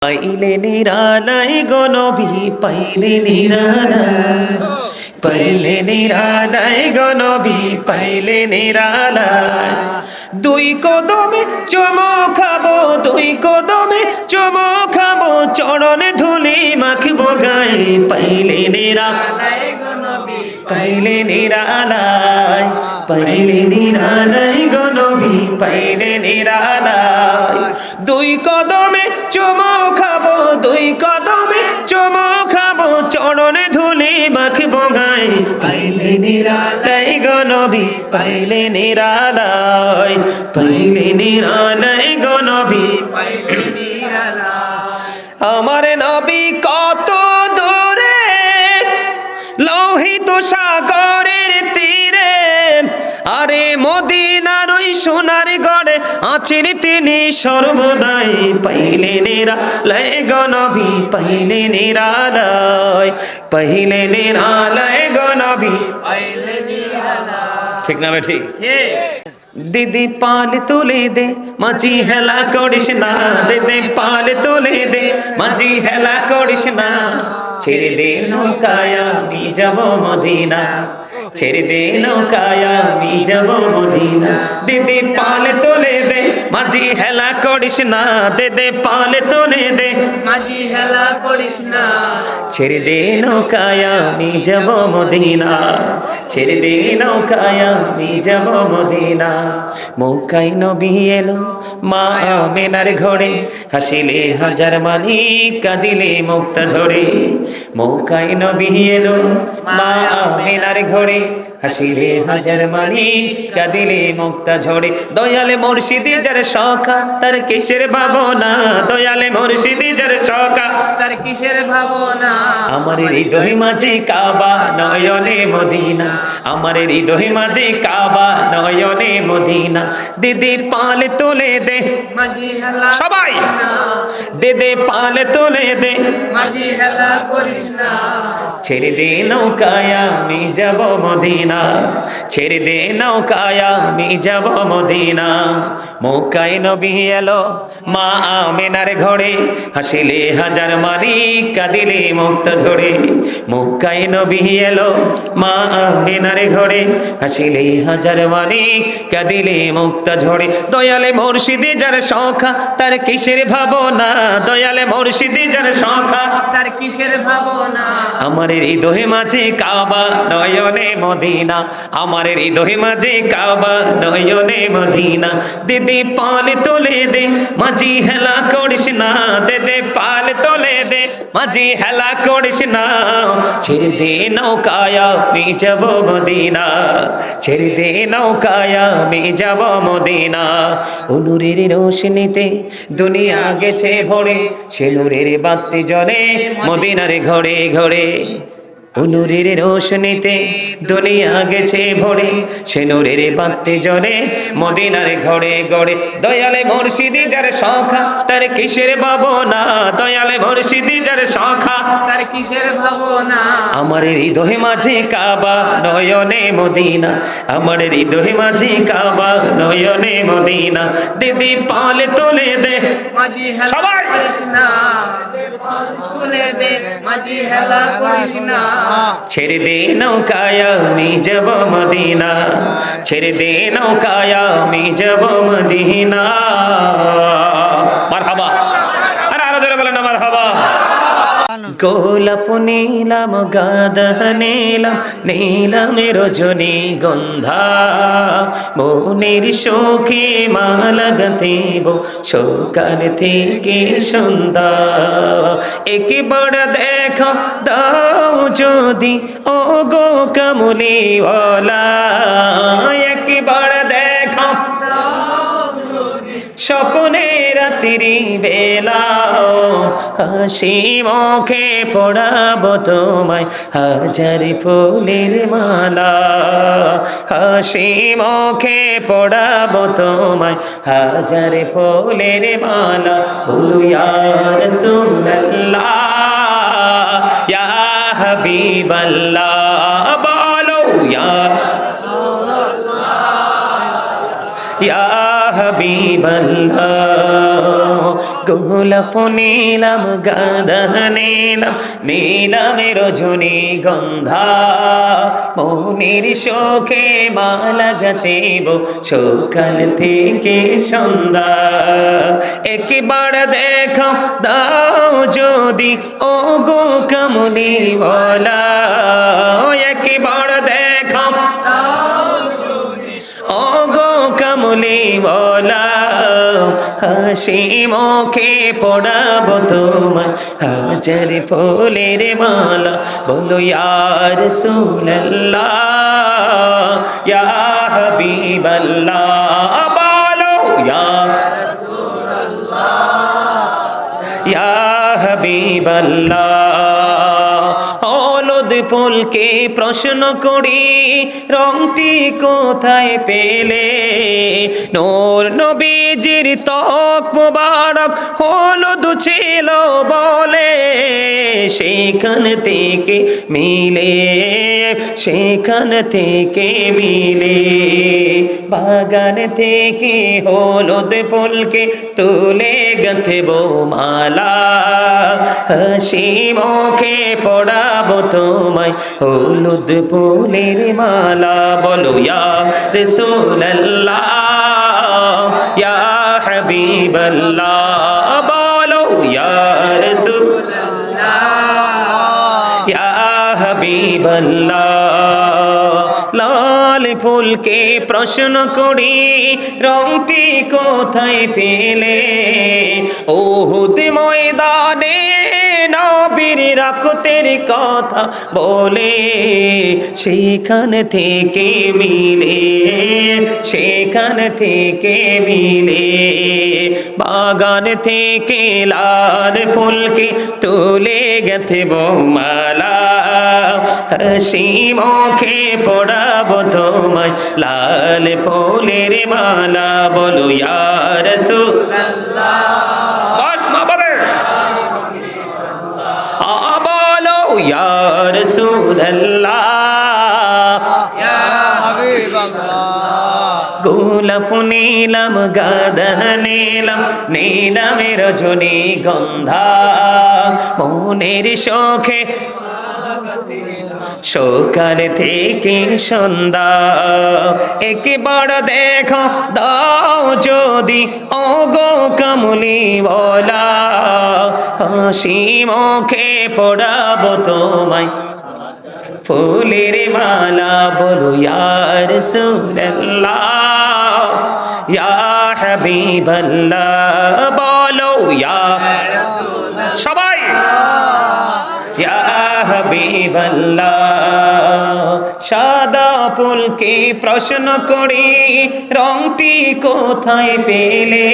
পাইলে নিরালাই গো নবী পাইলে নিরালাই, পাইলে নিরালাই গো নবী পাইলে নিরালাই। দুই কদমে চুমো খাবো, দুই কদমে চুমো খাবো, চরণে ধুলি মাখবো গায়ে। পাইলে নিরালাই গো নবী পাইলে নিরালাই, পাইলে নিরালাই গো নবী পাইলে নিরালাই। দুই কদমে চুমো খাবো, দুই কদমে চুমো খাবো, চরণে ধুলি মাখবো গায়ে। পাইলে নিরালাই গো নবী পাইলে নিরালাই, পাইলে নিরালাই গো নবী পাইলে নিরালাই। আমার নবী কত দূরে লোহিত সাগরের তীরে, আরে মদিনার ওই সোনার গড়ে আছেন তিনি সর্বদাই। পাইলে নিরালাই গো নবী পাইলে নিরালাই, পাইলে নিরালাই গো নবী পাইলে নিরালাই। ঠিক না বে ঠিক? দিদি পাল তুলে দে মাঝি হেলা করিস না, দিদি পাল তুলে দে মাঝি হেলা করিস না। ছেড়ে দে নৌকায় আমি যাব মদিনা, ছেড়ে দে নৌকায় আমি যাব মদিনা। দিদি পাল তুলে দে মাঝি হেলা করিস না, দিদি পাল তুলে দে মাঝি হেলা করিস না। ছেড়ে দে নৌকায় আমি যাব মদিনা, ছেড়ে দে নৌকায় আমি যাব মদিনা। মক্কায় নবী এলো মা আমেনার ঘরে, হাসিলে হাজার মানি কাঁদিলে মুক্তা ঝরে। মক্কায় নবী এলো মা আমেনার ঘরে, হাসিলে হাজার মানি কাঁদিলে মুক্তা ঝরে। দয়ালে মুর্শিদি যার সখা তার কিসের ভাবনা, দয়ালে মুর্শিদি যার সখা তার কিসের ভাবনা। আমার হৃদয় মাঝে কাবা নয়নে মদিনা, আমার হৃদয় মাঝে কাবা নয়নে মদিনা। দিদি পাল তুলে দে মাঝি হেলা, সবাই দিদি পাল তুলে দে মাঝি হেলা করিস না। ছেড়ে দে নৌকায় আমি যাব মদিনা, ছেড়ে দে নৌকায় আমি যাব মদিনা। মক্কায় নবী এলো মা আমেনার ঘরে, হাসিলে হাজার মানি কাঁদিলে মুক্তা ঝরে। মক্কায় নবী এলো মা আমেনার ঘরে, হাসিলে হাজার মানি কাঁদিলে মুক্তা ঝরে। দয়ালে মুর্শিদি যার সখা তার কিসের ভাবনা, দয়ালে মুর্শিদি যার সখা তার কিসের ভাবনা। আমার হৃদয় মাঝে কাবা নয়নে মদিনা, আমার হৃদয় মাঝে কাবা নয়নে মদিনা। দিদি পাল তুলে দে মাঝি হেলা করিস না, দিদি পাল তুলে দে মাঝি হেলা করিস না। ছেড়ে দে নৌকায় আমি যাব মদিনা, ছেড়ে দে নৌকায় আমি যাব মদিনা। ও নূরের রোশনীতে দুনিয়া গেছে ভরে, সে নূরের বাতি জ্বলে মদিনার ঘরে ঘরে। ও নূরের রোশনীতে দুনিয়া গেছে ভরে, সে নূরের বাতি জ্বলে মদিনার ঘরে ঘরে। দয়ালে মুর্শিদি যার সখা তার কিসের ভাবনা, দয়ালে মুর্শিদি যার সখা তার কিসের ভাবনা। আমার হৃদয় মাঝে কাবা নয়নে মদিনা, আমার হৃদয় মাঝে কাবা নয়নে মদিনা। দিদি পাল তুলে দে মাঝি হেলা করিস না, পাল তুলে দে মাঝি হেলা করিস না। ছেড়ে দে নৌকায় আমি যাব মদিনা, ছেড়ে দে নৌকায় আমি যাব মদিনা। মারহাবা, আরে আরো জোরে বলেন না মারহাবা। গোলাপ নীলাম গাঁদা নীলাম, নীলাম রজনী গন্ধা, মনের শোকে মালা গাঁথিব সকাল থেকে সন্ধ্যা। একবার দেখা দাও যদি ও গো কামলিওয়ালা, একবার দেখা স্বপ্নে রাত্রি বেলা, হাসি মুখে পড়াবো তোমায় হাজার ফুলের মালা, হাসি মুখে পড়াবো তোমায় হাজার ফুলের মালা। বলো ইয়া রাসূলুল্লাহ ইয়া হাবিবাল্লাহ, বলো ইয়া রাসূলুল্লাহ ইয়া হাবিবাল্লাহ। গোলাপ নীলাম গাঁদা নীলাম নীলাম রজনী গন্ধা মনের শোকে মালা গাঁথিব সকাল থেকে সন্ধ্যা একবার দেখা দাও যদি ও গো কমলি ওয়ালা একবার দেখা ও গো কমলি ওয়ালা হাসি মুখে পড়াবো তোমায় হাজার ফুলের মালা বলো ইয়া রাসূলুল্লাহ ইয়া হাবিবাল্লাহ বলো ইয়া রাসূলুল্লাহ ইয়া হাবিবাল্লাহ হলুদ ফুলকে প্রশ্ন করি রংটি কোথায় পেলে নূর নবীজির ত্বক মুবারক হলুদ ছিল বলে সেখান থেকে মিলে সেখান থেকে মিলে বাগান থেকে হলুদ ফুলকে তুলে গাঁথব মালা হাসি মুখে পড়াবো তোমায় হলুদ ফুলের মালা বলো ইয়া রাসূলুল্লাহ ইয়া হাবিবাল্লাহ বলো ইয়া রাসূলুল্লাহ ইয়া হাবিবাল্লাহ লাল ফুলকে প্রশ্ন করি রংটি কোথায় পেলে উহুদ ময়দানে নবীর রক্তের কথা বলে সেখান থেকে মিলে সেখান থেকে মিলে বাগান থেকে লাল ফুলকে তুলে গাঁথব মালা হাসি মুখে পড়াবো তোমায় লাল ফুলের মালা বলো ইয়া রাসূলুল্লাহ বলো ইয়া রাসূলুল্লাহ ইয়া হাবিবাল্লাহ গোলাপ নীলাম গাঁদা নীলাম নীলাম রজনী গন্ধা মনের শোকে সকাল থেকে সন্ধ্যা একবার দেখো দাও যদি ও গো কমলি ওয়ালা হাসি মুখে পড়াবো তোমায় ফুলের মালা বলো ইয়া রাসূলুল্লাহ ইয়া হাবিবাল্লাহ বলো ইয়া রাসূলুল্লাহ সবাই ইয়া হাবিবাল্লাহ সাদা ফুলকে প্রশ্ন করি রংটি কোথায় পেলে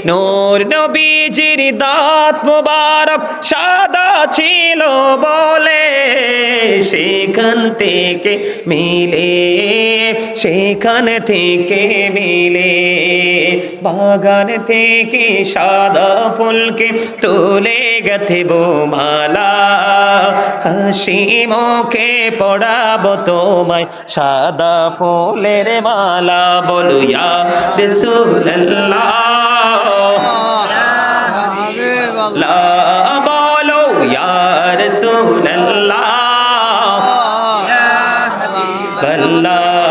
নূর নবীজির দাঁত মুবারক সাদা ছিল বলে সেখান থেকে মিলে সেখান থেকে মিলে বাগান থেকে সাদা ফুলকে তুলে গাঁথব মালা হাসি মুখে পড়াবো তোমায় সাদা ফুলের মালা বলো ইয়া রাসূলুল্লাহ লা বলো ইয়া রাসূলুল্লাহ ইয়া হাবিবাল্লাহ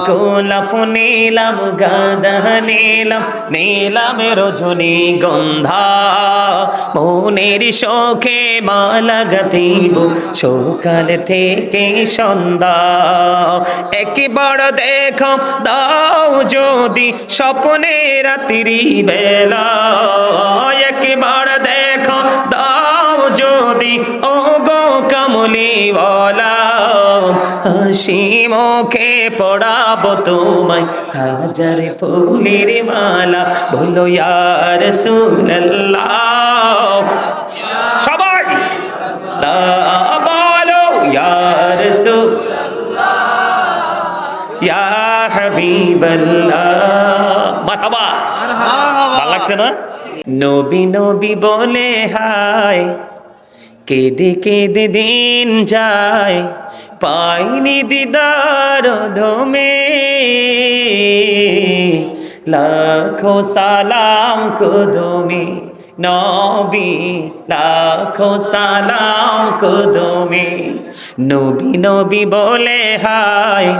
গোলাপ নীলাম গাঁদা নীলাম নীলাম রজনী গন্ধা মনের শোকে মালা গাঁথিব সকাল থেকে সন্ধ্যা একবার দেখো দাও যদি স্বপ্নে রাত্রি বেলা একবার দেখো দাও যদি ও গো কমলি ওয়ালা হাসি মুখে পড়াবো তোমায় হাজার ফুলের মালা বলো ইয়া রাসূলুল্লাহ সবাই বলো ইয়া রাসূলুল্লাহ ইয়া হাবিবাল্লাহ মারহাবা ভালো লাগছে না নবী নবী বলে হায় কেঁদে কেঁদে দিন যায় পাইনি দিদার ধমে লাখো সালাম কুদুমি নবী, লাখো সালাম কুদুমি। নবী নবী বলে হায়,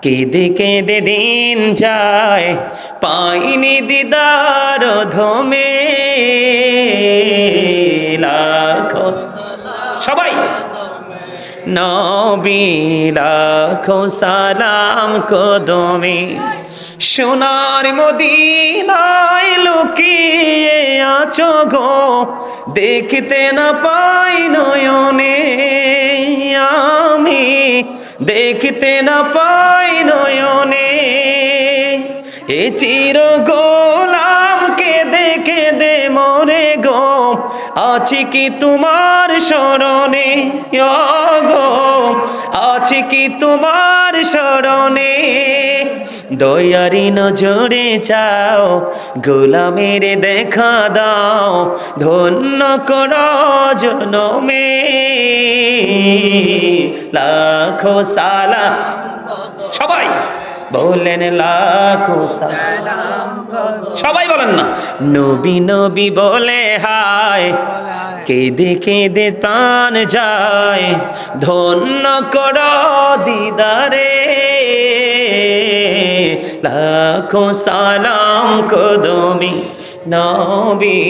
কেঁদে কেঁদে দিন যায়, পাইনি দিদার ধমে। লাখো সবাই নবী, লাখো সালাম কদমে। সোনার মদিনায় লুকিয়ে আছো গো, দেখতে না পাই নয়নে আমি, দেখতে না পাই নয়নে। এ চির গোলামকে দেখে দে মরে গো, আছি কি তোমার শরণে গো, আছি কি তোমার শরণে। দয়ারি নজরে চাও, গোলামের দেখা দাও, ধন্য কর জনমে। লাখো সালাম সবাই বলেন, লাখো সালাম সবাই বলেন না। নবী নবী বলে হায়, কেঁদে কেঁদে প্রাণ যায়, ধন্য কর দিদারে। লাখো সালাম কদমি নবী,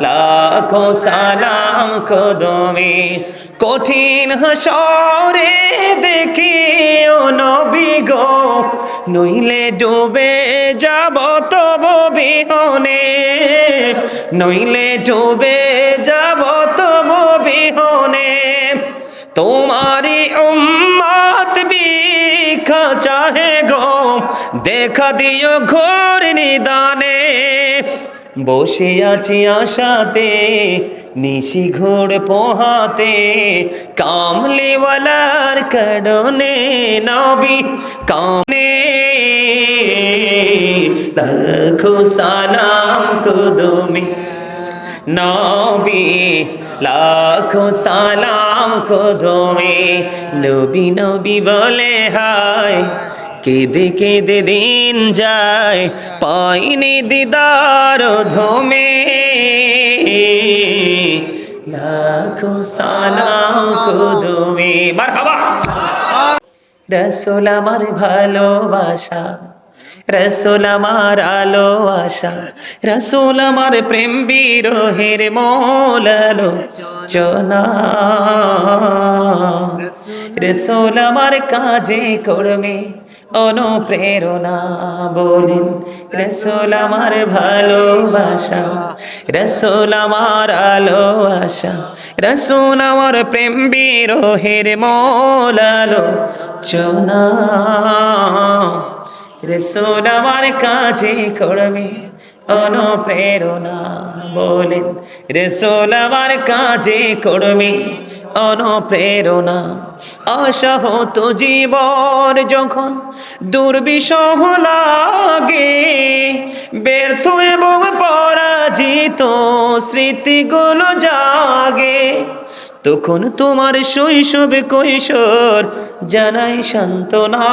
লাখো সালাম কদমি। কঠিন হাসরে দেখি ও নবী গো, নইলে ডুবে যাব তব বিহনে, নইলে ডুবে যাব তব বিহনে। তোমারি উম্মত ভিক্ষা চাহে গো, দেখা দিও ঘোর নিদানে। বসে আছি আশাতে নিশি ঘোর পোহাতে, কামলিওয়ালার কারণে নবী কামনে। লাখো সালাম কুদুমি নবী, লাখো সালাম কুদুমি। নবী নবী বলে হায়, কেঁদে কেঁদে দিন যায়, পাইনি দিদার ধমে। লাখো সালাম কুদুমি মারহাবা। রাসূল আমার ভালোবাসা, রাসূল আমার আলো আশা, রাসূল আমার প্রেম বিরহের মূল আলোচনা। রাসূল আমার কাজে কর্মে অনুপ্রেরণা। বলেন রাসূল আমার ভালোবাসা, রাসূল আমার আলো আশা, রাসূল আমার প্রেম বিরহের মূল আলোচনা। রাসূল আমার কাজে কর্মে অনুপ্রেরণা। বলেন রাসূল আমার কাজে কর্মে অনুপ্রেরণা। আশা হতো জীবন যখন দুর্বিষহ লাগে, ব্যর্থ এবং পরাজিত স্মৃতিগুলো জাগে, তখন তোমার শৈশব কৈশোর জানাই সান্ত্বনা।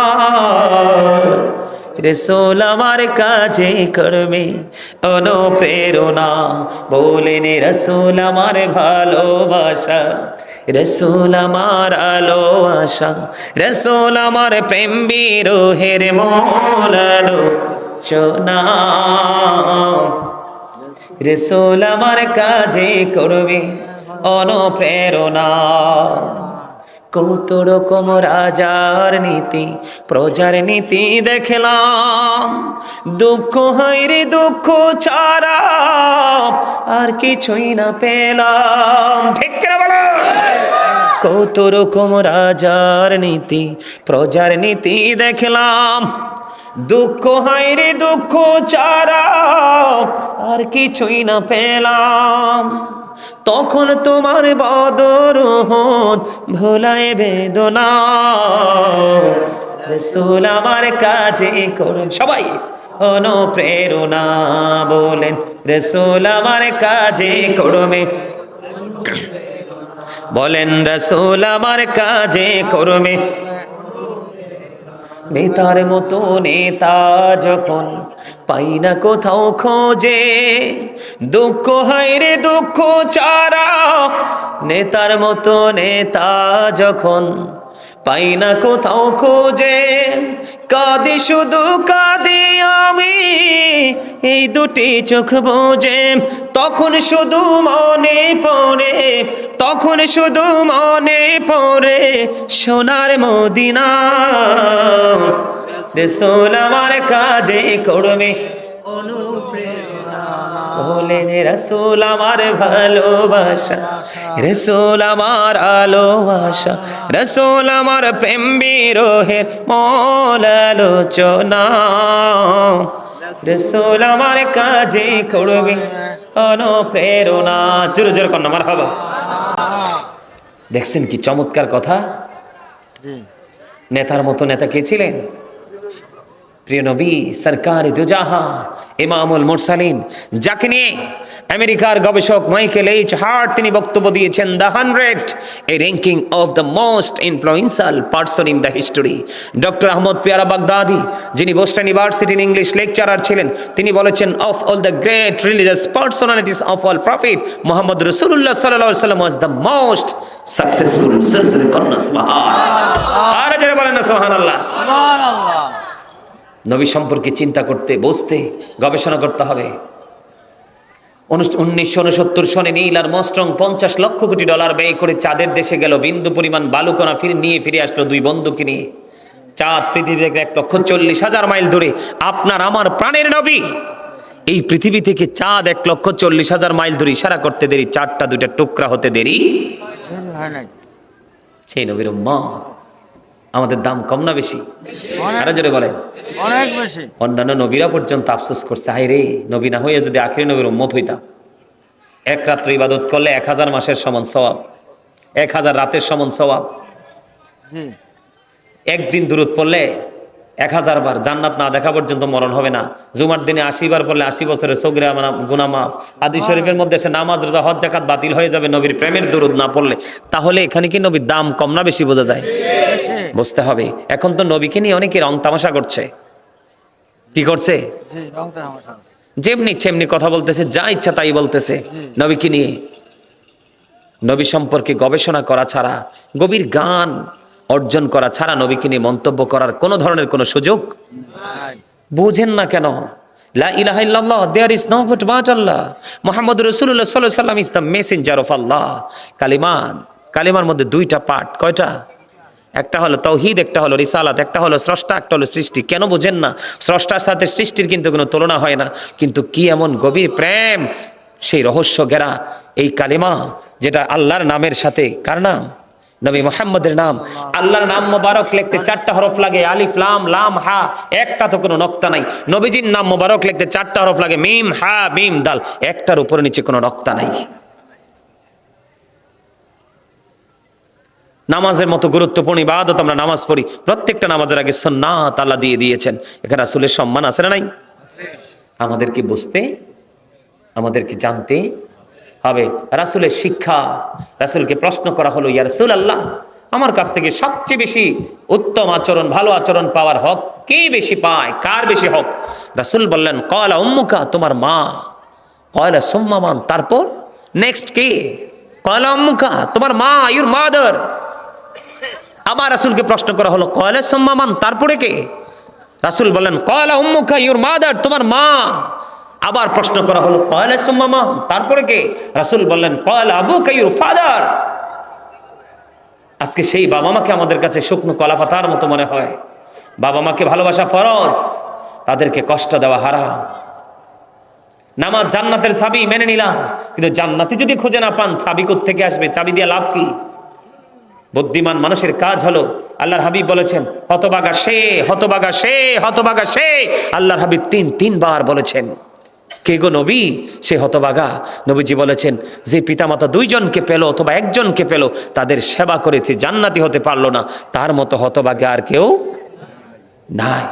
রাসূল আমার কাজে কর্মে অনুপ্রেরণা। বলেন রাসূল আমার ভালোবাসা, রাসূল আমার আলো আশা, রাসূল আমার প্রেম বিরহের মূল আলোচনা। রাসূল আমার কাজে করবে অনুপ্রেরণা। কত রকম রাজার নীতি প্রজার নীতি দেখলাম, দুঃখ হায়রে দুঃখ ছাড়া আর কিছুই না পেলাম। ঠিক করে বলো। কত রকম রাজার নীতি প্রজার নীতি দেখলাম, দুঃখ হায়রে দুঃখ ছাড়া আর কিছুই না পেলাম। তখন তোমার বদর উহুদ ভোলায় বেদনা। রাসূল আমার কাজে করুন সবাই অনুপ্রেরণা। বলেন রাসূল আমার কাজে করবে। বলেন রাসূল আমার কাজে করবে নেতার মতো নেতা যখন পাই না কোথাও খোঁজে, দুঃখ হয় রে দুঃখ চারা, নেতার মতো নেতা যখন পাই না কোথাও খোঁজে, কাঁদি শুধু কাঁদি আমি এই দুটি চোখ বুজে, তখন শুধু মনে পড়ে, তখন শুধু মনে পড়ে সোনার মদিনা, রাসূল আমার কাজে করবে বলেন, রাসূল আমার ভালোবাসা, রাসূল আমার ভালোবাসা, রাসূল আমার প্রেম বিরহের মূল আলোচনা, রাসূল আমার কাজে করবে অনুপ্রেরণা। জোরে জোরে কন্যা মারহাবা। দেখছেন কি চমৎকার কথা। নেতার মতো নেতা কে ছিলেন? প্রিয় নবী সরকার দুজাহা ইমামুল মুরসালিন, যাকে নিয়ে আমেরিকার গবেষক মাইকেল এইচ হার্ট তিনি বক্তব্য দিয়েছেন, the 100 a ranking of the most influential person in the history. Doctor Ahmad Piyara Baghdadi, যিনি বোস্টন ইউনিভার্সিটির ইংলিশ লেকচারার ছিলেন, তিনি বলেছেন, of all the great religious personalities of all prophet Muhammad রাসূলুল্লাহ সাল্লাল্লাহু আলাইহি ওয়াসাল্লাম ওয়াজ দ্য মোস্ট সাকসেসফুল। আর যারা বলেন না সুবহানাল্লাহ। নবী সম্পর্কে চিন্তা করতে, বসতে, গবেষণা করতে হবে। 1969 সনে নীল আর মোস্ট্রং 50 লক্ষ কোটি ডলার ব্যয় করে চাঁদের দেশে গেল, বিন্দু পরিমাণ বালুকণা ফিরে আসলো 2 বন্ধুকে নিয়ে। চাঁদ পৃথিবী থেকে 1,40,000 মাইল দূরে। আপনার আমার প্রাণের নবী এই পৃথিবী থেকে চাঁদ 1,40,000 মাইল দূরে, ইশারা করতে দেরি, চাঁদটা 2টা টুকরা হতে দেরি সেই নবীর উম্মত। আমাদের দাম কম না বেশি? আরো জোরে বলেন, অনেক বেশি। অন্যান্য নবীরা পর্যন্ত আফসোস করছে, হায় রে, নবী না হয়ে যদি আখিরি নবীর উম্মত হইতাম। 1 রাত্র ইবাদত করলে 1000 মাসের সমান সওয়াব, 1000 রাতের সমান সওয়াব। একদিন দুরূদ পড়লে 1000 বার, জান্নাত না দেখা পর্যন্ত মরণ হবে না। জুমার দিনে 80 বার পড়লে 80 বছরের সগীরা গুনাহ মাফ। হাদিস শরীফের মধ্যে এসে নামাজ, রোজা, হজ, যাকাত বাতিল হয়ে যাবে নবীর প্রেমের দুরূদ না পড়লে। তাহলে এখানে কি নবীর দাম কম না বেশি বোঝা যায়? বুঝতে হবে। এখন তো নবীকে নিয়ে অনেকে রং তামাশা করছে। কি করছে? যেমনি সেমনি কথা বলতেছে, যা ইচ্ছা তাই বলতেছে নবীকে নিয়ে। নবী সম্পর্কে গবেষণা করা ছাড়া, গভীর জ্ঞান অর্জন করা ছাড়া নবীকে নিয়ে মন্তব্য করার কোনো ধরনের কোনো সুযোগ বুঝেন না কেন? লা ইলাহা ইল্লাল্লাহ, there is no god but Allah, মুহাম্মদুর রাসূলুল্লাহ সাল্লাল্লাহু আলাইহি ওয়াসাল্লাম is the messenger of Allah. কালিমার মধ্যে 2টা পার্ট। কয়টা? একটা হলো তাওহীদ, একটা হলো রিসালাত, একটা হলো স্রষ্টা, একটা হলো সৃষ্টি। কেন বুঝেন না? স্রষ্টার সাথে সৃষ্টির কিন্তু কোনো তুলনা হয় না। কিন্তু কি এমন গভীর প্রেম, সেই রহস্য ঘেরা এই কালিমা, যেটা আল্লাহর নামের সাথে, কার নাম? নবী মুহাম্মদের নাম। আল্লাহর নাম মোবারক লিখতে 4টা হরফ লাগে, আলিফ লাম লাম হা, একটা তো কোনো নক্তা নাই। নবীজির নাম মোবারক লিখতে 4টা হরফ লাগে, মিম হা মিম দাল, একটার উপরে নিচে কোনো নক্তা নাই। নামাজের মতো গুরুত্বপূর্ণ ইবাদত আমরা নামাজ পড়ি, প্রত্যেকটা নামাজের আগে সুন্নাত আল্লাহ দিয়ে দিয়েছেন। এখানে রাসূলের সম্মান আছে না নাই? আমাদেরকে বুঝতে, আমাদেরকে জানতে হবে রাসূলের শিক্ষা। রাসূলকে প্রশ্ন করা হলো, ইয়া রাসূলুল্লাহ, আমার কাছ থেকে সবচেয়ে বেশি উত্তম আচরণ, ভালো আচরণ পাওয়ার হক কে বেশি পায়? কার বেশি হক? রাসূল বললেন, ক্বালা উম্মুকা, তোমার মা। ক্বালা সুম্মা মান, তারপর নেক্সট কে? ক্বালা উম্মুকা, তোমার মা, ইউর মাদার। আবার রাসূলকে প্রশ্ন করা হলো, ক্বালা সুম্মা মান, তারপরে কে? রাসূল বললেন, ক্বালা উম্মুকা, ইউর মাদার, তোমার মা। আবার প্রশ্ন করা হলো, ক্বালা সুম্মা মান, তারপরে কে? রাসূল বললেন, ক্বালা আবুকা, ইউর ফাদার। আজকে সেই বাবা মাকে আমাদের কাছে শুকনো কলা পাতার মতো মনে হয়। বাবা মাকে ভালোবাসা ফরজ, তাদেরকে কষ্ট দেওয়া হারাম। নামাজ জান্নাতের চাবি, মেনে নিলাম, কিন্তু জান্নাতি যদি খুঁজে না পান, চাবি কোথা থেকে আসবে? চাবি দিয়ে লাভ কি? বুদ্ধিমান মানুষের কাজ হলো, আল্লাহর হাবিব বলেছেন, হতভাগা সে, হতভাগা সে, হতভাগা সে। আল্লাহর হাবিব 3বার বলেছেন। কে গো নবী সে হতভাগা? নবীজি বলেছেন, যে পিতামাতা 2 জনকে পেল অথবা 1 জনকে পেল, তাদের সেবা করেছে, জান্নাতি হতে পারলো না, তার মতো হতভাগা আর কেউ নাই।